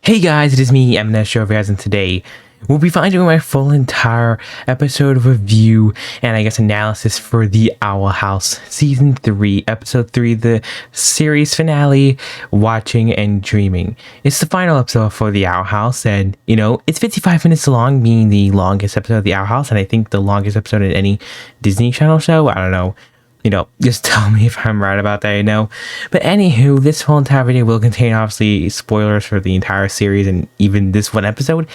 Hey guys, it is me, Shoviaz, and today we'll be doing my full entire episode review and I guess analysis for The Owl House Season 3, Episode 3, the series finale, Watching and Dreaming. It's the final episode for The Owl House, and it's 55 minutes long, being the longest episode of The Owl House, and I think the longest episode in any Disney Channel show. I don't know. Just tell me if I'm right about that, But anywho, this whole entire video will contain obviously spoilers for the entire series and even this one episode.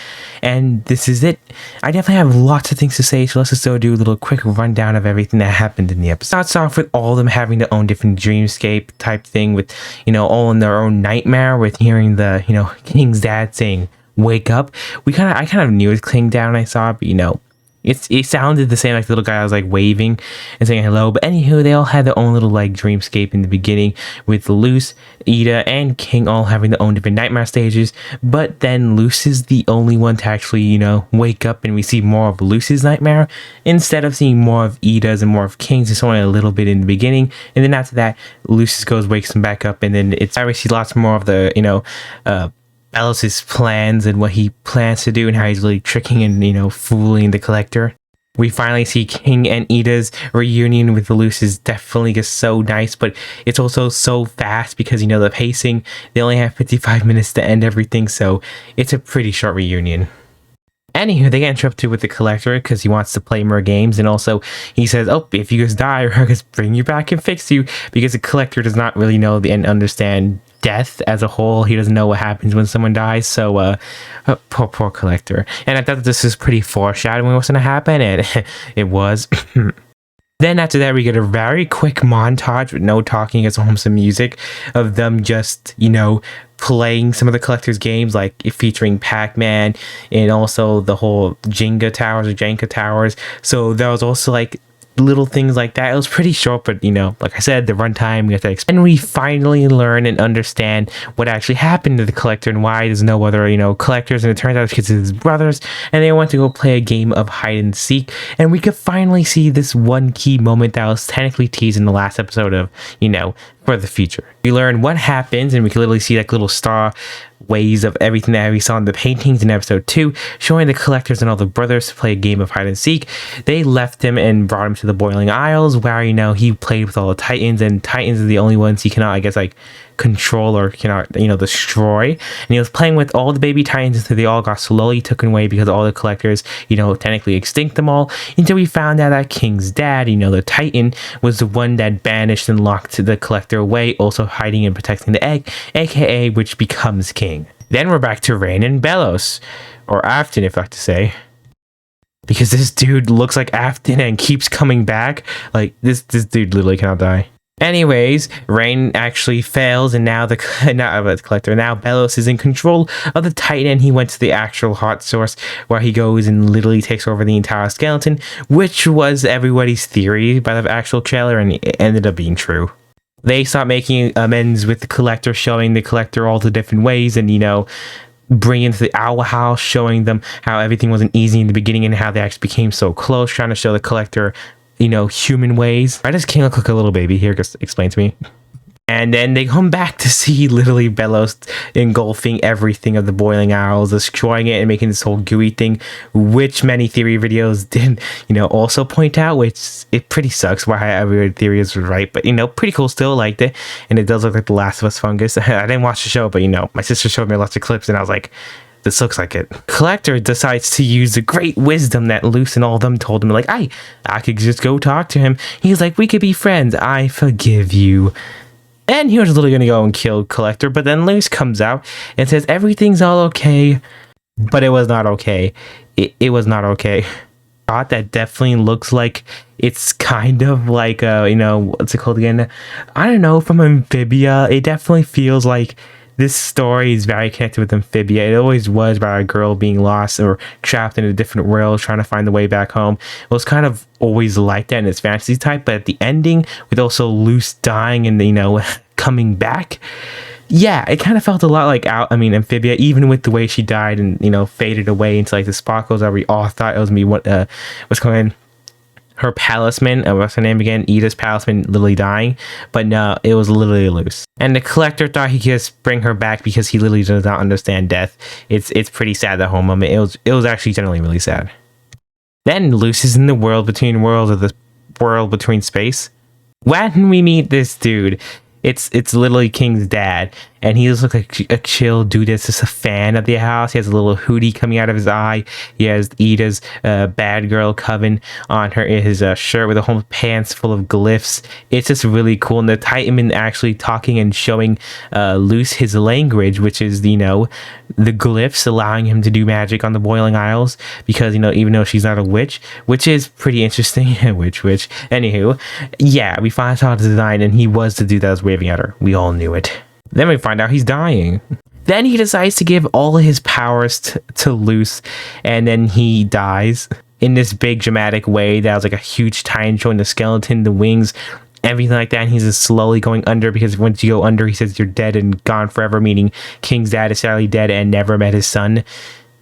And this is it. I definitely have lots of things to say, so let's just go do a little quick rundown of everything that happened in the episode. Starts off with all of them having their own different dreamscape type thing with, all in their own nightmare with hearing the, King's dad saying, "Wake up." I kind of knew it was King Dad when I saw it, but it sounded the same, like the little guy was like waving and saying hello. But anywho, they all had their own little like dreamscape in the beginning, with Luce, Ida, and King all having their own different nightmare stages. But then Luce is the only one to actually, wake up, and we see more of Luce's nightmare instead of seeing more of Ida's and more of King's. It's only a little bit in the beginning, and then after that, Luce wakes him back up, and then I see lots more of the Belos' plans and what he plans to do and how he's really tricking and, fooling the collector. We finally see King and Ida's reunion with Luce is definitely just so nice, but it's also so fast because, the pacing, they only have 55 minutes to end everything, so it's a pretty short reunion. Anywho, they get interrupted with the collector because he wants to play more games, and also he says, "Oh, if you guys die, we're going to bring you back and fix you," because the collector does not really know and understand death as a whole. He doesn't know what happens when someone dies, so poor collector. And I thought this was pretty foreshadowing what's going to happen, and it was. Then after that, we get a very quick montage with no talking, it's almost some music of them just, playing some of the collector's games, like featuring Pac-Man and also the whole Jenga towers. So there was also like little things like that. It was pretty short, but like I said, the runtime, we have to explain. And we finally learn and understand what actually happened to the collector and why there's no other collectors, and it turns out it's because of his brothers, and they went to go play a game of hide and seek. And we could finally see this one key moment that was technically teased in the last episode of for the future. We learn what happens, and we can literally see like little star ways of everything that we saw in the paintings in episode 2, showing the collectors and all the brothers to play a game of hide and seek. They left him and brought him to the Boiling Isles, where he played with all the Titans, and Titans are the only ones he cannot, I guess, like control or cannot destroy. And he was playing with all the baby Titans until they all got slowly taken away because all the collectors technically extinct them all, until we found out that King's dad, the Titan, was the one that banished and locked the collector away, also hiding and protecting the egg, aka which becomes King. Then we're back to Rain and Belos, or Afton if I have to say, because this dude looks like Afton and keeps coming back. Like this dude literally cannot die. Anyways, Rain actually fails, and now the collector, now Belos is in control of the Titan, and he went to the actual hot source, where he goes and literally takes over the entire skeleton, which was everybody's theory by the actual trailer, and it ended up being true. They start making amends with the collector, showing the collector all the different ways, and bringing to the Owl House, showing them how everything wasn't easy in the beginning and how they actually became so close, trying to show the collector human ways. Why does King look like a little baby here? Just explain to me. And then they come back to see literally Belos engulfing everything of the Boiling Isles, destroying it and making this whole gooey thing, which many theory videos did, also point out, which it pretty sucks why every theory is right, but pretty cool, still liked it. And it does look like the Last of Us fungus. I didn't watch the show, but my sister showed me lots of clips, and I was like, this looks like it. Collector decides to use the great wisdom that Luce and all of them told him, like, I could just go talk to him. He's like, we could be friends. I forgive you. And he was literally going to go and kill Collector, but then Luce comes out and says everything's all okay, but it was not okay. It was not okay. That definitely looks like it's kind of like, what's it called again? I don't know, from Amphibia. It definitely feels like this story is very connected with Amphibia. It always was about a girl being lost or trapped in a different world, trying to find the way back home. It was kind of always like that in its fantasy type, but at the ending, with also Luce dying and, coming back, yeah, it kind of felt a lot like Amphibia, even with the way she died and, faded away into like the sparkles that we all thought it was me. What's going on? her palisman, what's her name again? Ida's palisman literally dying, but no, it was literally loose. And the collector thought he could just bring her back because he literally does not understand death. It's pretty sad, the whole moment. It was actually generally really sad. Then Luce is in the world between worlds, or the world between space. When we meet this dude, it's literally King's dad, and he just looks like a chill dude that's just a fan of the house. He has a little hoodie coming out of his eye. He has Ida's bad girl coven on his shirt with a whole pants full of glyphs. It's just really cool. And the Titanman actually talking and showing Luce his language, which is, you know, the glyphs, allowing him to do magic on the Boiling Isles, because, you know, even though she's not a witch, which is pretty interesting. witch. Anywho, yeah, we finally saw the design, and he was the dude that was waving at her. We all knew it. Then we find out he's dying. Then he decides to give all his powers to Luce, and then he dies in this big dramatic way. That was like a huge Titan showing the skeleton, the wings, everything like that. And he's just slowly going under, because once you go under, he says you're dead and gone forever, meaning King's dad is sadly dead and never met his son.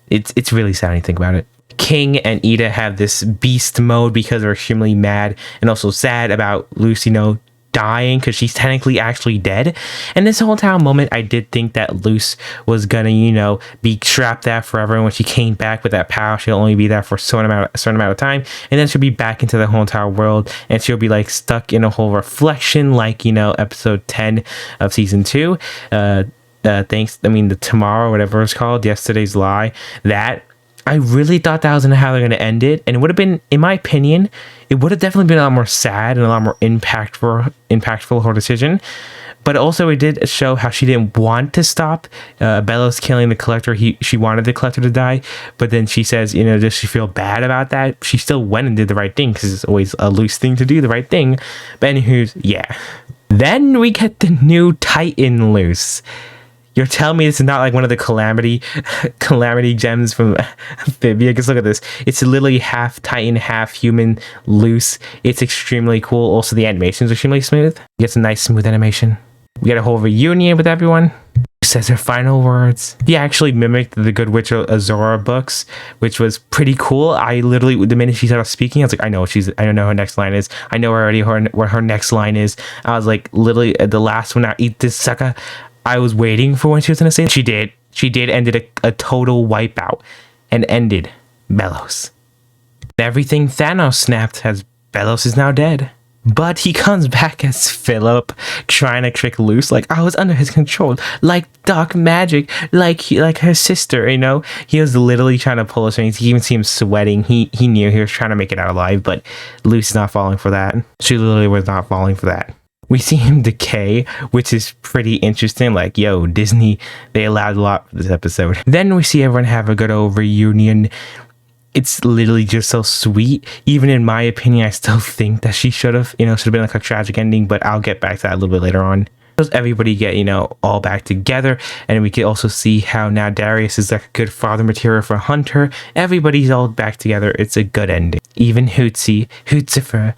It's really sad when you think about it. King and Ida have this beast mode because they're extremely mad and also sad about Luce, you know, dying, because she's technically actually dead. And this whole entire moment, I did think that Luce was gonna, you know, be trapped there forever, and when she came back with that power, she'll only be there for a certain amount of time, and then she'll be back into the whole entire world, and she'll be like stuck in a whole reflection, like, you know, episode 10 of season 2. The Tomorrow, whatever it's called, Yesterday's Lie. That I really thought that was how they're going to end it, and it would have been, in my opinion, it would have definitely been a lot more sad and a lot more impactful her decision. But also, it did show how she didn't want to stop Belos killing the collector. She wanted the collector to die, but then she says, you know, does she feel bad about that? She still went and did the right thing, because it's always a loose thing to do the right thing. But anywho, yeah. Then we get the new Titan Luce. You're telling me this is not like one of the calamity gems from Amphibia? Because look at this. It's literally half Titan, half human Luce. It's extremely cool. Also, the animation is extremely smooth. You get some nice smooth animation. We get a whole reunion with everyone. Says her final words. He actually mimicked the Good Witch Azora books, which was pretty cool. I literally, the minute she started speaking, I was like, I don't know her next line is. I know already where her next line is. I was like, literally, the last one, I eat this sucker. I was waiting for when she was going to say it. She did. She did. Ended a total wipeout and ended Belos. Everything Thanos snapped as Belos is now dead. But he comes back as Philip, trying to trick Luce, like, I was under his control, like dark magic, like her sister, you know? He was literally trying to pull her strings. You even see him sweating. He knew he was trying to make it out alive, but Luce is not falling for that. She literally was not falling for that. We see him decay, which is pretty interesting. Like, yo, Disney, they allowed a lot for this episode. Then we see everyone have a good old reunion. It's literally just so sweet. Even in my opinion, I still think that she should have been like a tragic ending, but I'll get back to that a little bit later on. Everybody get, all back together, and we can also see how now Darius is like a good father material for Hunter. Everybody's all back together. It's a good ending. Even Hootsifer,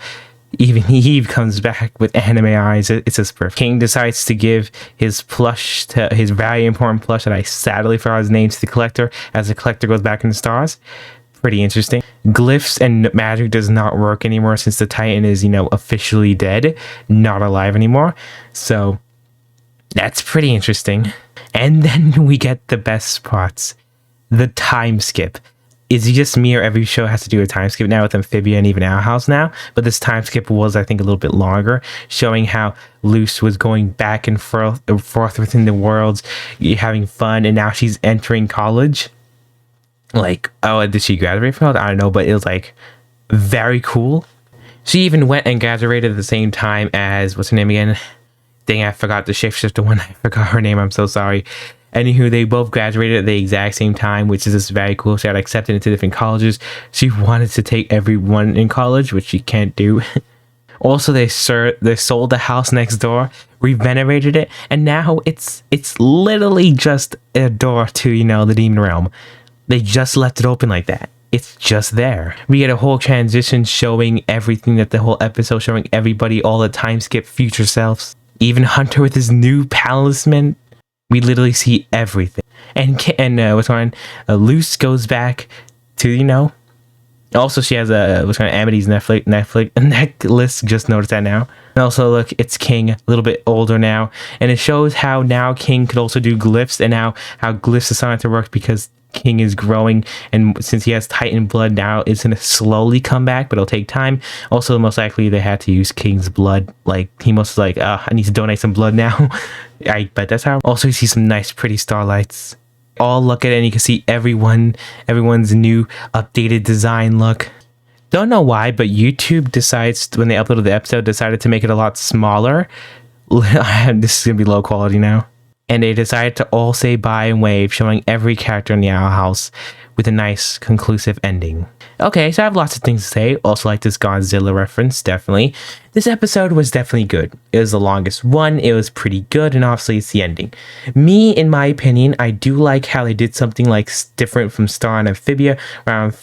even Eve comes back with anime eyes. It's just perfect. King decides to give his plush, to his very important plush that I sadly forgot his name, to the collector, as the collector goes back in the stars. Pretty interesting. Glyphs and magic does not work anymore since the Titan is, officially dead, not alive anymore. So that's pretty interesting. And then we get the best spots. The time skip. Is it just me, or every show has to do a time skip now with Amphibia and even Our House now? But this time skip was, I think, a little bit longer, showing how Luce was going back and forth within the worlds, having fun, and now she's entering college. Like, oh, did she graduate from it? I don't know, but it was like very cool. She even went and graduated at the same time as, what's her name again? Dang, I forgot the shapeshifter one. I forgot her name. I'm so sorry. Anywho, they both graduated at the exact same time, which is just very cool. She got accepted into different colleges. She wanted to take everyone in college, which she can't do. Also, they sold the house next door, renovated it, and now it's literally just a door to, the demon realm. They just left it open like that. It's just there. We get a whole transition showing everything, that the whole episode showing everybody, all the time skip future selves. Even Hunter with his new palisman. We literally see everything. And what's going on? Luce goes back to, Also, she has a what's kind of Amity's Netflix necklace. Just noticed that now. And also, look, it's King, a little bit older now, and it shows how now King could also do glyphs, and now how glyphs are starting to work because King is growing, and since he has Titan blood now, it's gonna slowly come back, but it'll take time. Also, most likely they had to use King's blood. Like he must like, I need to donate some blood now. I bet that's how. Also, you see some nice, pretty starlights. All look at it and you can see everyone's new updated design look. Don't know why, but YouTube decides when they uploaded the episode decided to make it a lot smaller. This is gonna be low quality now. And they decided to all say bye and wave, showing every character in the Owl House with a nice conclusive ending. Okay, so I have lots of things to say. Also like this Godzilla reference, definitely. This episode was definitely good. It was the longest one. It was pretty good, and obviously it's the ending. Me, in my opinion, I do like how they did something like different from Star and Amphibia, around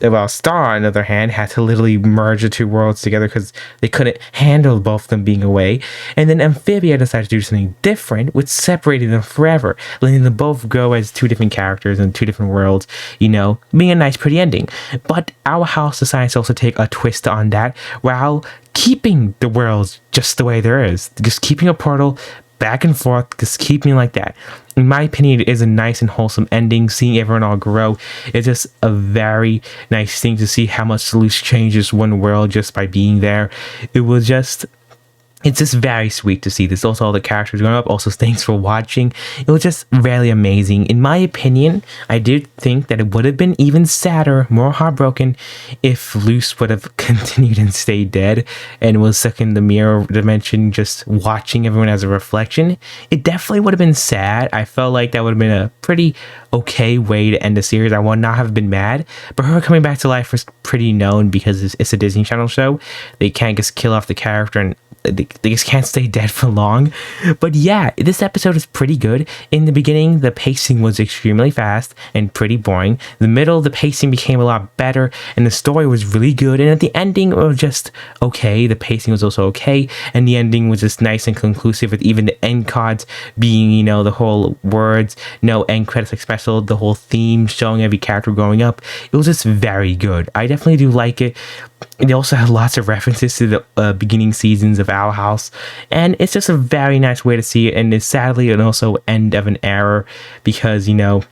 well, Star, on the other hand, had to literally merge the two worlds together because they couldn't handle both of them being away. And then Amphibia decided to do something different, which separated them forever, letting them both go as two different characters in two different worlds, you know, being a nice, pretty ending. But Our House decides to also take a twist on that while keeping the worlds just the way there is. Just keeping a portal back and forth, just keeping like that. In my opinion, it is a nice and wholesome ending. Seeing everyone all grow, it's just a very nice thing to see how much Luce changes one world just by being there. It's just very sweet to see this. Also, all the characters growing up. Also, thanks for watching. It was just really amazing. In my opinion, I did think that it would have been even sadder, more heartbroken, if Luce would have continued and stayed dead and was stuck in the mirror dimension, just watching everyone as a reflection. It definitely would have been sad. I felt like that would have been a pretty okay way to end the series. I would not have been mad, but her coming back to life was pretty known because it's a Disney Channel show. They can't just kill off the character and they just can't stay dead for long. But yeah, this episode is pretty good. In the beginning, the pacing was extremely fast and pretty boring. The middle, the pacing became a lot better and the story was really good. And at the ending, it was just okay. The pacing was also okay. And the ending was just nice and conclusive, with even the end cards being, you know, the whole words, no end credits like special, the whole theme showing every character growing up. It was just very good. I definitely do like it. They also had lots of references to the beginning seasons of Owl House, and it's just a very nice way to see it. And it's sadly and also end of an era, because, you know,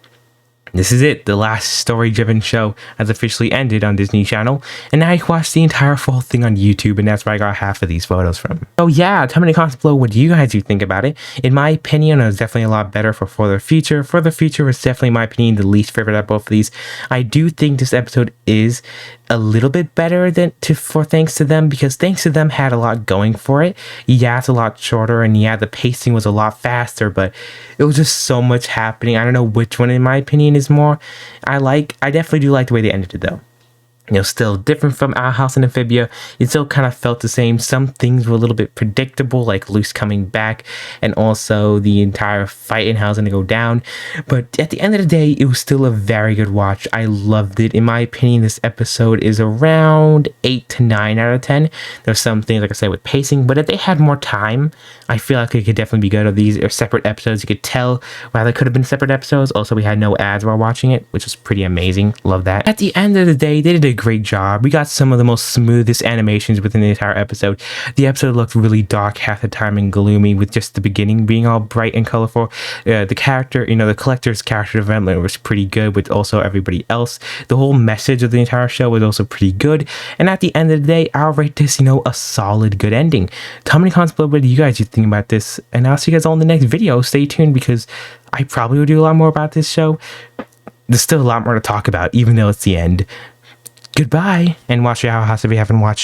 this is it. The last story-driven show has officially ended on Disney Channel, and now you can watch the entire full thing on YouTube, and that's where I got half of these photos from. So yeah, tell me in the comments below what do you guys think about it. In my opinion, it was definitely a lot better for Further Future. Further Future was definitely, in my opinion, the least favorite of both of these. I do think this episode is a little bit better for Thanks to Them, because Thanks to Them had a lot going for it. Yeah, it's a lot shorter, and yeah, the pacing was a lot faster, but it was just so much happening. I don't know which one, in my opinion, is more. I definitely do like the way they ended it, though. You know, still different from Owl House and Amphibia. It still kind of felt the same. Some things were a little bit predictable, like Luce coming back, and also the entire fight and how it's going to go down. But at the end of the day, it was still a very good watch. I loved it. In my opinion, this episode is around 8 to 9 out of 10. There's some things, like I said, with pacing, but if they had more time, I feel like it could definitely be good. Or these are separate episodes. You could tell why they could have been separate episodes. Also, we had no ads while watching it, which was pretty amazing. Love that. At the end of the day, they did a great job. We got some of the most smoothest animations within the entire episode. The episode looked really dark half the time and gloomy, with just the beginning being all bright and colorful. The character, you know, the collector's character development was pretty good, with also everybody else. The whole message of the entire show was also pretty good. And at the end of the day, I'll rate this, you know, a solid good ending. Tell me in the comments below what do you guys think about this, and I'll see you guys all in the next video. Stay tuned, because I probably will do a lot more about this show. There's still a lot more to talk about, even though it's the end. Goodbye, and watch your Owl House if you haven't watched.